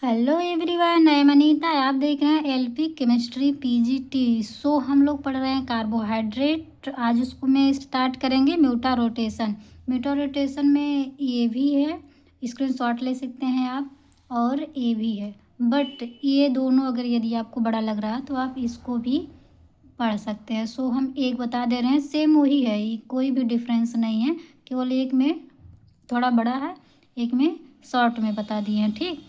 Hello everyone, मैं अनीता। आप देख रहे हैं एलपी केमिस्ट्री पीजीटी। हम लोग पढ़ रहे हैं कार्बोहाइड्रेट। आज उसको में स्टार्ट करेंगे म्यूटा रोटेशन। म्यूटा रोटेशन में ये भी है, स्क्रीनशॉट ले सकते हैं आप, और ये भी है। बट ये दोनों अगर यदि आपको बड़ा लग रहा है तो आप इसको भी पढ़ सकते हैं। हम एक बता दे रहे हैं, सेम वही है, ये कोई भी डिफरेंस नहीं है, केवल एक में थोड़ा बड़ा है, एक में शॉर्ट में बता दिए हैं। ठीक,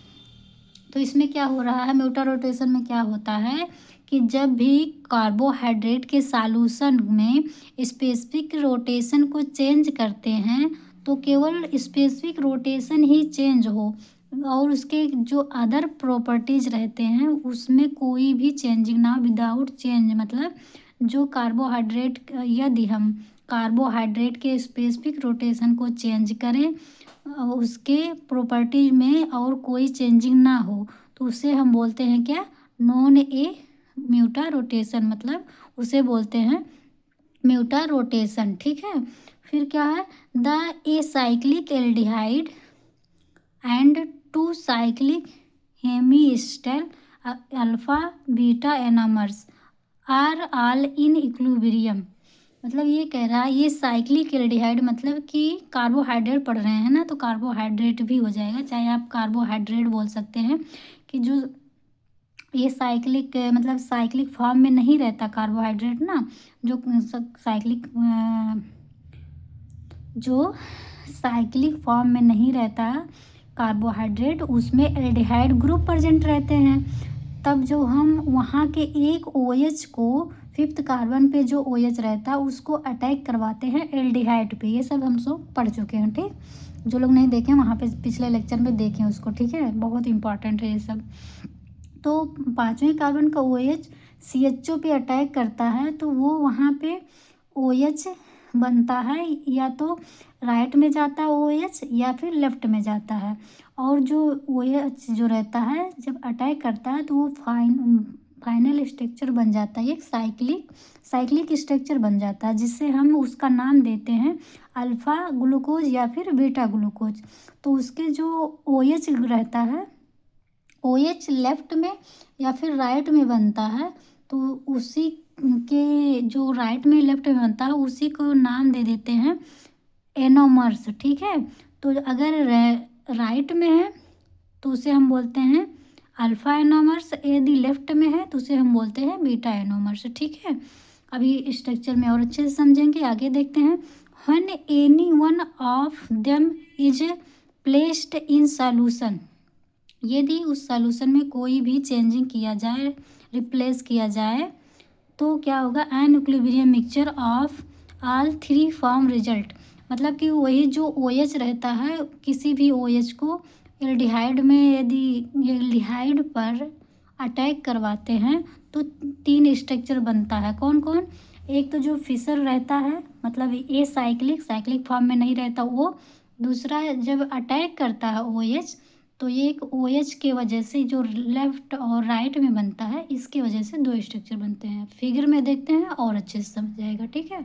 तो इसमें क्या हो रहा है, म्यूटा रोटेशन में क्या होता है कि जब भी कार्बोहाइड्रेट के सॉल्यूशन में स्पेसिफिक रोटेशन को चेंज करते हैं तो केवल स्पेसिफिक रोटेशन ही चेंज हो, और उसके जो अदर प्रॉपर्टीज रहते हैं उसमें कोई भी चेंजिंग ना, विदाउट चेंज। मतलब जो कार्बोहाइड्रेट, यदि हम कार्बोहाइड्रेट के स्पेसिफिक रोटेशन को चेंज करें, उसके प्रॉपर्टी में और कोई चेंजिंग ना हो, तो उसे हम बोलते हैं क्या, नॉन ए म्यूटा रोटेशन। मतलब उसे बोलते हैं म्यूटा रोटेशन। ठीक है, फिर क्या है, the a cyclic aldehyde and two cyclic hemiacetal alpha beta anomers are all in equilibrium. मतलब ये कह रहा है, ये साइक्लिक एल्डिहाइड मतलब कि कार्बोहाइड्रेट पढ़ रहे हैं ना, तो कार्बोहाइड्रेट भी हो जाएगा, चाहे आप कार्बोहाइड्रेट बोल सकते हैं। कि जो ये साइक्लिक मतलब साइक्लिक फॉर्म में नहीं रहता कार्बोहाइड्रेट ना, जो साइक्लिक जो साइक्लिक फॉर्म में नहीं रहता कार्बोहाइड्रेट, उसमें एल्डिहाइड ग्रुप प्रेजेंट रहते हैं। तब जो हम वहाँ के एक OH को फिफ्थ कार्बन पे जो OH रहता है उसको अटैक करवाते हैं एल्डिहाइड पे। ये सब हम सब पढ़ चुके हैं। ठीक, जो लोग नहीं देखें वहाँ पे पिछले लेक्चर में देखें उसको। ठीक है, बहुत इंपॉर्टेंट है ये सब। तो पाँचवें कार्बन का OH CHO पे अटैक करता है तो वो वहाँ पे OH बनता है, या तो राइट में जाता है OH या फिर लेफ्ट में जाता है। और जो OH जो रहता है जब अटैक करता है तो वो फाइनल स्ट्रक्चर बन जाता है, एक साइक्लिक स्ट्रक्चर बन जाता है, जिससे हम उसका नाम देते हैं अल्फ़ा ग्लूकोज या फिर बीटा ग्लूकोज। तो उसके जो OH रहता है, OH लेफ्ट में या फिर राइट में बनता है, तो उसी के जो राइट में लेफ्ट में बनता है उसी को नाम दे देते हैं एनोमर्स। ठीक है, तो अगर राइट में है तो उसे हम बोलते हैं अल्फ़ा एनोमर्स, यदि लेफ्ट में है तो उसे हम बोलते हैं बीटा एनोमर्स। ठीक है, अभी स्ट्रक्चर में और अच्छे से समझेंगे, आगे देखते हैं। When any one of them is placed in solution, यदि उस सॉल्यूशन में कोई भी चेंजिंग किया जाए, रिप्लेस किया जाए, तो क्या होगा, an equilibrium mixture of all three form result. मतलब कि वही जो OH रहता है, किसी भी OH को एल्डिहाइड में यदि एल्डिहाइड पर अटैक करवाते हैं तो तीन स्ट्रक्चर बनता है। कौन कौन, एक तो जो फिशर रहता है, मतलब ए साइक्लिक फॉर्म में नहीं रहता वो। दूसरा, जब अटैक करता है OH तो ये एक OH के वजह से जो लेफ्ट और राइट में बनता है, इसके वजह से दो स्ट्रक्चर बनते हैं। फिगर में देखते हैं और अच्छे से समझ जाएगा। ठीक है,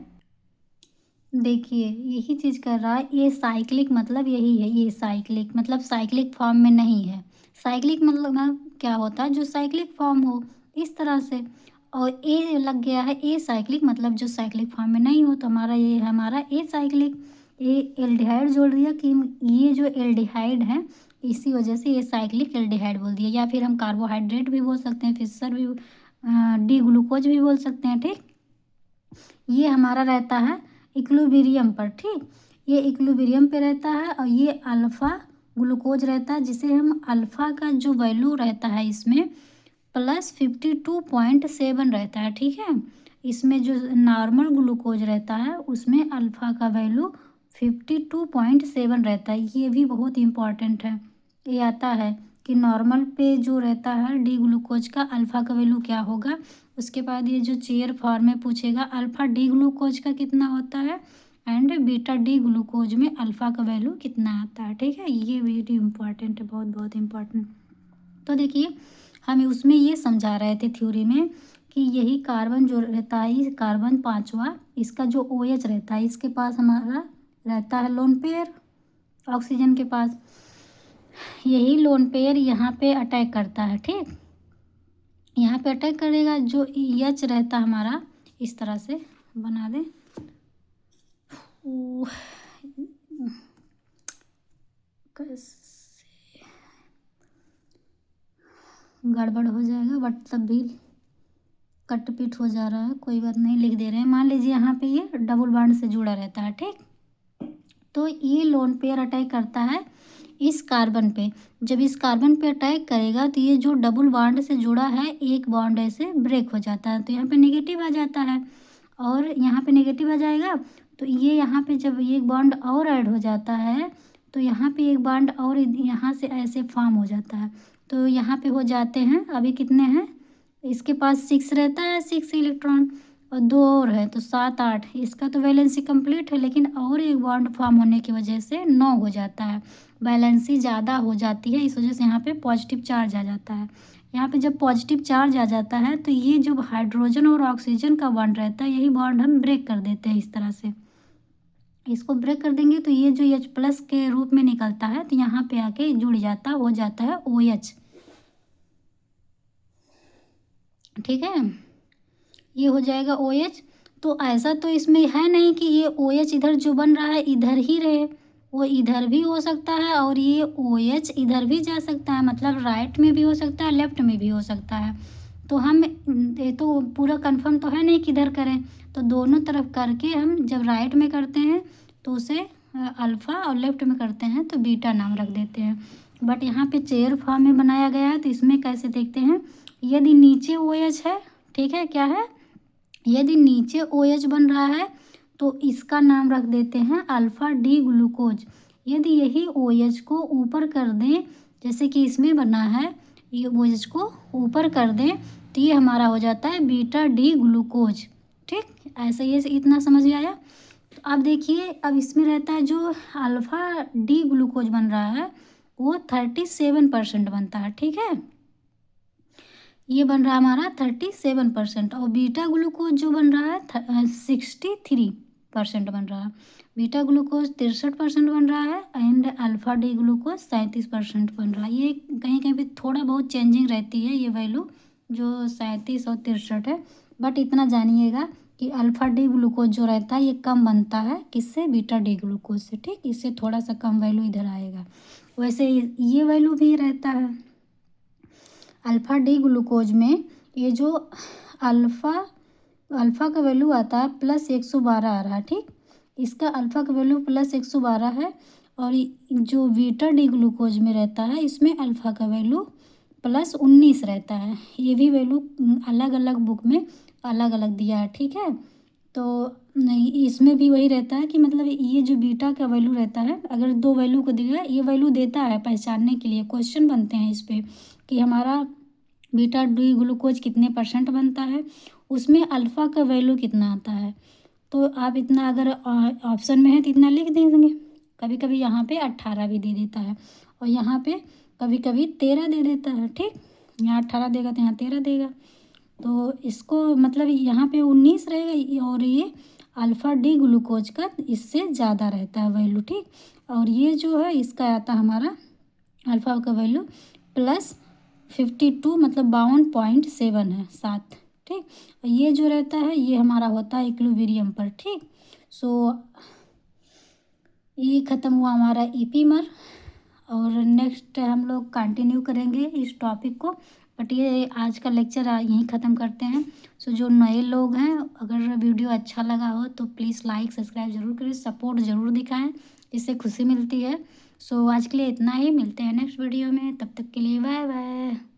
देखिए यही चीज़ कर रहा है, ये साइक्लिक मतलब यही है, ये साइक्लिक मतलब साइक्लिक फॉर्म में नहीं है। साइक्लिक मतलब क्या होता है, जो साइक्लिक फॉर्म हो, इस तरह से। और ए लग गया है, ए साइक्लिक मतलब जो साइक्लिक फॉर्म में नहीं हो, तो हमारा ये है, हमारा ए साइक्लिक। ये एल्डिहाइड जोड़ दिया कि ये जो एल्डिहाइड है, इसी वजह से ये साइक्लिक एल्डिहाइड बोल दिया। या फिर हम कार्बोहाइड्रेट भी बोल सकते हैं, फिशर भी, डी ग्लूकोज भी बोल सकते हैं। ठीक, ये हमारा रहता है इक्विलिब्रियम पर। ठीक, ये इक्विलिब्रियम पे रहता है, और ये अल्फ़ा ग्लूकोज रहता है, जिसे हम अल्फ़ा का जो वैल्यू रहता है इसमें +52.7 रहता है। ठीक है, इसमें जो नॉर्मल ग्लूकोज रहता है उसमें अल्फ़ा का वैल्यू 52.7 रहता है। ये भी बहुत इम्पॉर्टेंट है, ये आता है कि नॉर्मल पे जो रहता है डी ग्लूकोज का अल्फ़ा का वैल्यू क्या होगा। उसके बाद ये जो चेयर फॉर्म में पूछेगा, अल्फ़ा डी ग्लूकोज का कितना होता है एंड बीटा डी ग्लूकोज में अल्फ़ा का वैल्यू कितना आता है। ठीक है, ये वेरी इंपॉर्टेंट है, बहुत बहुत इम्पॉर्टेंट। तो देखिए, हमें उसमें ये समझा रहे थे थ्योरी में कि यही कार्बन जो रहता है, ये कार्बन पाँचवा, इसका जो OH रहता है, इसके पास हमारा रहता है लोन पेयर ऑक्सीजन के पास। यही लोन पेयर यहाँ पे अटैक करता है, ठीक। यहाँ पे अटैक करेगा, जो एच रहता हमारा इस तरह से बना दे, कैसे गड़बड़ हो जाएगा, बट तब भी कट पिट हो जा रहा है, कोई बात नहीं, लिख दे रहे हैं। मान लीजिए यहाँ पे ये डबल बॉन्ड से जुड़ा रहता है, ठीक। तो ये लोन पेयर अटैक करता है इस कार्बन पे। जब इस कार्बन पे अटैक करेगा तो ये जो डबल बॉन्ड से जुड़ा है, एक बॉन्ड ऐसे ब्रेक हो जाता है, तो यहाँ पे नेगेटिव आ जाता है, और यहाँ पे नेगेटिव आ जाएगा। तो ये यहाँ पे जब एक बॉन्ड और ऐड हो जाता है, तो यहाँ पे एक बॉन्ड और यहाँ से ऐसे फॉर्म हो जाता है। तो यहाँ पे हो जाते हैं, अभी कितने हैं, इसके पास 6 रहता है, 6 इलेक्ट्रॉन, और 2 और है, तो 7 8। इसका तो वैलेंसी कंप्लीट है, लेकिन और एक बॉन्ड फॉर्म होने की वजह से 9 हो जाता है, वैलेंसी ज़्यादा हो जाती है, इस वजह से यहाँ पे पॉजिटिव चार्ज आ जाता है। यहाँ पे जब पॉजिटिव चार्ज आ जाता है, तो ये जो हाइड्रोजन और ऑक्सीजन का बॉन्ड रहता है, यही बॉन्ड हम ब्रेक कर देते हैं इस तरह से। इसको ब्रेक कर देंगे तो ये जो H+ के रूप में निकलता है, तो यहाँ पे आके जुड़ जाता हो जाता है OH, ठीक है। ये हो जाएगा OH। तो ऐसा तो इसमें है नहीं कि ये OH इधर जो बन रहा है इधर ही रहे, वो इधर भी हो सकता है, और ये OH इधर भी जा सकता है, मतलब राइट में भी हो सकता है, लेफ्ट में भी हो सकता है। तो हम ये तो पूरा कंफर्म तो है नहीं किधर करें, तो दोनों तरफ करके हम जब राइट में करते हैं तो उसे अल्फ़ा, और लेफ्ट में करते हैं तो बीटा नाम रख देते हैं। बट यहाँ पे चेयर फॉर्म में बनाया गया है, तो इसमें कैसे देखते हैं, यदि नीचे OH है, ठीक है, क्या है, यदि नीचे OH बन रहा है तो इसका नाम रख देते हैं अल्फ़ा डी ग्लूकोज। यदि यही OH को ऊपर कर दें, जैसे कि इसमें बना है, ये OH को ऊपर कर दें तो ये हमारा हो जाता है बीटा डी ग्लूकोज, ठीक। ऐसे ये इतना समझ में आया। तो अब देखिए, अब इसमें रहता है जो अल्फ़ा डी ग्लूकोज बन रहा है वो 37% बनता है, ठीक है। ये बन रहा है हमारा 37%, और बीटा ग्लूकोज जो बन रहा है 63% बन रहा है। बीटा ग्लूकोज 63% बन रहा है, एंड अल्फ़ा डी ग्लूकोज 37% बन रहा है। ये कहीं कहीं पे थोड़ा बहुत चेंजिंग रहती है, ये वैल्यू जो 37 और 63 है, बट इतना जानिएगा कि अल्फ़ा डी ग्लूकोज जो रहता है ये कम बनता है किससे, बीटा डी ग्लूकोज से, ठीक। इससे थोड़ा सा कम वैल्यू इधर आएगा। वैसे ये वैल्यू भी रहता है अल्फ़ा डी ग्लूकोज में, ये जो अल्फ़ा का वैल्यू आता है +112 आ रहा है, ठीक। इसका अल्फ़ा का वैल्यू +112 है, और जो बीटा डी ग्लूकोज में रहता है इसमें अल्फ़ा का वैल्यू +19 रहता है। ये भी वैल्यू अलग अलग बुक में अलग अलग दिया है, ठीक है। तो नहीं, इसमें भी वही रहता है कि मतलब ये जो बीटा का वैल्यू रहता है, अगर 2 वैल्यू को दिया, ये वैल्यू देता है पहचानने के लिए, क्वेश्चन बनते हैं इस पर कि हमारा बीटा डी ग्लूकोज कितने % बनता है, उसमें अल्फ़ा का वैल्यू कितना आता है। तो आप इतना अगर ऑप्शन में है तो इतना लिख देंगे। कभी कभी यहाँ पे 18 भी दे देता है, और यहाँ पे कभी कभी 13 दे देता है, ठीक। यहाँ 18 देगा तो यहाँ 13 देगा, तो इसको मतलब यहाँ पे 19 रहेगा, और ये अल्फ़ा डी ग्लूकोज का इससे ज़्यादा रहता है वैल्यू, ठीक। और ये जो है इसका आता है हमारा अल्फ़ा का वैल्यू +52, मतलब 52.7 है, 7, ठीक। और ये जो रहता है ये हमारा होता है इक्विलिब्रियम पर, ठीक। सो ये ख़त्म हुआ हमारा ईपीमर, और नेक्स्ट हम लोग कंटिन्यू करेंगे इस टॉपिक को, बट ये आज का लेक्चर यहीं ख़त्म करते हैं। सो जो नए लोग हैं, अगर वीडियो अच्छा लगा हो तो प्लीज़ लाइक सब्सक्राइब ज़रूर करें, सपोर्ट ज़रूर दिखाएं, इससे खुशी मिलती है। सो आज के लिए इतना ही, मिलते हैं नेक्स्ट वीडियो में, तब तक के लिए बाय बाय।